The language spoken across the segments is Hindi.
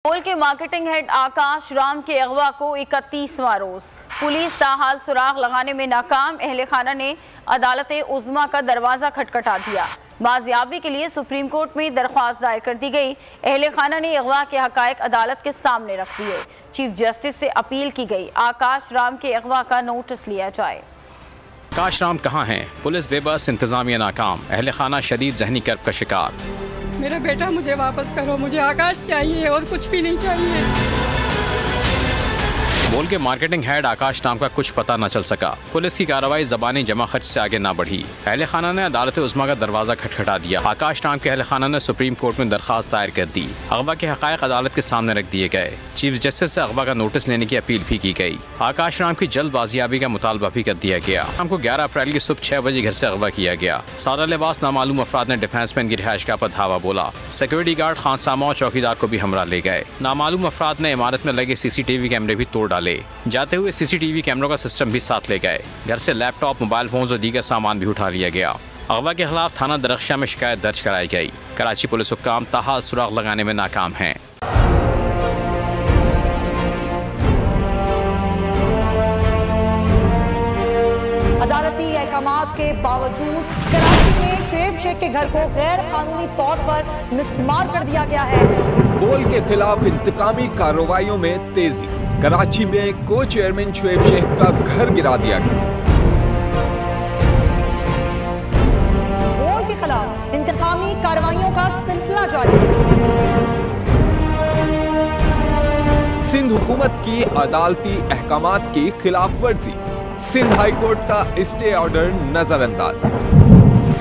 बोल के मार्केटिंग हेड आकाश राम के अगवा को 31वां रोज पुलिस ताहाल सुराग लगाने में नाकाम। अहले खाना ने अदालत उज़्मा का दरवाजा खटखटा दिया। बाजियाबी के लिए सुप्रीम कोर्ट में दरख्वास्त दायर कर दी गई। अहले खाना ने अगवा के हकायक अदालत के सामने रख दिए। चीफ जस्टिस से अपील की गई आकाश राम के अगवा का नोटिस लिया जाए। आकाश राम कहाँ हैं? पुलिस बेबस, इंतजामिया नाकाम, अहले खाना शदीद जहनी कर्ब का शिकार। मेरा बेटा मुझे वापस करो, मुझे आकाश चाहिए और कुछ भी नहीं चाहिए। बोल के मार्केटिंग हेड आकाश नाम का कुछ पता न चल सका। पुलिस की कार्रवाई ज़बानी जमा खर्च से आगे ना बढ़ी। अहले खाना ने अदालत उज़्मा का दरवाजा खटखटा दिया। आकाश नाम के अहले खाना ने सुप्रीम कोर्ट में दरखास्त दायर कर दी। अगवा के हकायक अदालत के सामने रख दिए गए। चीफ जस्टिस से अगवा का नोटिस लेने की अपील भी की गई। आकाश राम की जल्द बाजियाबी का मुतालबा भी कर दिया गया। हमको 11 अप्रैल की सुबह 6 बजे घर से अगवा किया गया। सादा लिबास नामालूम अफराद ने डिफेंस मैन की रिहाइशगाह पर धावा बोला। सिक्योरिटी गार्ड, खानसामा और चौकीदार को भी हमरा ले गए। नामालूम अफराद ने इमारत में लगे CCTV कैमरे भी तोड़ डाले। जाते हुए CCTV कैमरों का सिस्टम भी साथ ले गए। घर से लैपटॉप, मोबाइल फोन और दीगर सामान भी उठा लिया गया। अगवा के खिलाफ थाना दरख्शा में शिकायत दर्ज कराई गई। कराची पुलिस हुक्काम ताहाल सुराग लगाने में नाकाम हैं। अदालती अहकामात के बावजूद कराची में शुएब शेख के घर को गैर कानूनी तौर पर मिसमार कर दिया गया है। बोल के खिलाफ इंतकामी कार्रवाइयों में तेजी। कराची में को चेयरमैन शुएब शेख का घर गिरा दिया गया। बोल के खिलाफ इंतकामी कार्रवाइयों का सिलसिला जारी है। सिंध हुकूमत की अदालती अहकामात की खिलाफ वर्जी। सिंध हाई कोर्ट का स्टे ऑर्डर नजरअंदाज।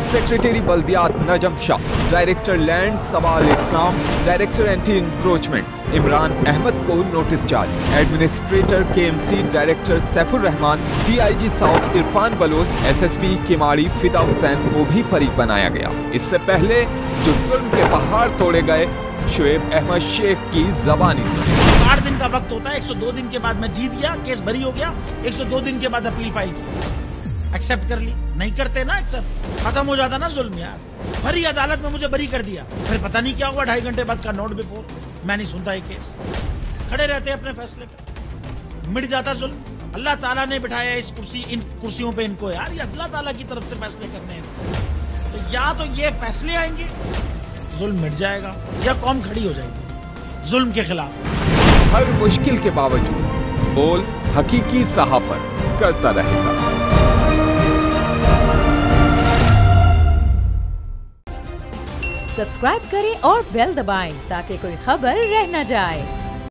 सेक्रेटरी बल्दियात Najam Shah, director land Sawal Islam, director anti encroachment Imran Ahmed को नोटिस जारी। Administrator KMC director Saifur Rehman, DIG south Irfan Baloch, SSP Keamari Fida Hussain को भी फरीक बनाया गया। इससे पहले जो जुल्म के पहाड़ तोड़े गए, शुएब अहमद शेख की जबानी सुनी। 60 दिन का वक्त होता है। 102 दिन के बाद मैं जीत गया, केस बरी हो गया। 102 दिन के बाद अपील फाइल की, एक्सेप्ट कर ली। नहीं करते ना एक्सेप्ट, खत्म हो जाता ना जुल्म यार। भरी अदालत में मुझे बरी कर दिया, फिर पता नहीं क्या हुआ। 2.5 घंटे बाद का नोट बिफोर, मैं नहीं सुनता ये केस। खड़े रहते अपने फैसले पे, मिट जाता जुल्म। अल्लाह ताला ने बिठाया इस कुर्सी, इन कुर्सियों पे इनको यार, ये अल्लाह ताला की तरफ से फैसले करने हैं। तो या तो ये फैसले आएंगे, जुल्म मिट जाएगा, या कौम खड़ी हो जाएगी जुल्म के खिलाफ। हर मुश्किल के बावजूद बोल हकीकी सहाफत करता रहेगा। सब्सक्राइब करें और बेल दबाएं ताकि कोई खबर रह न जाए।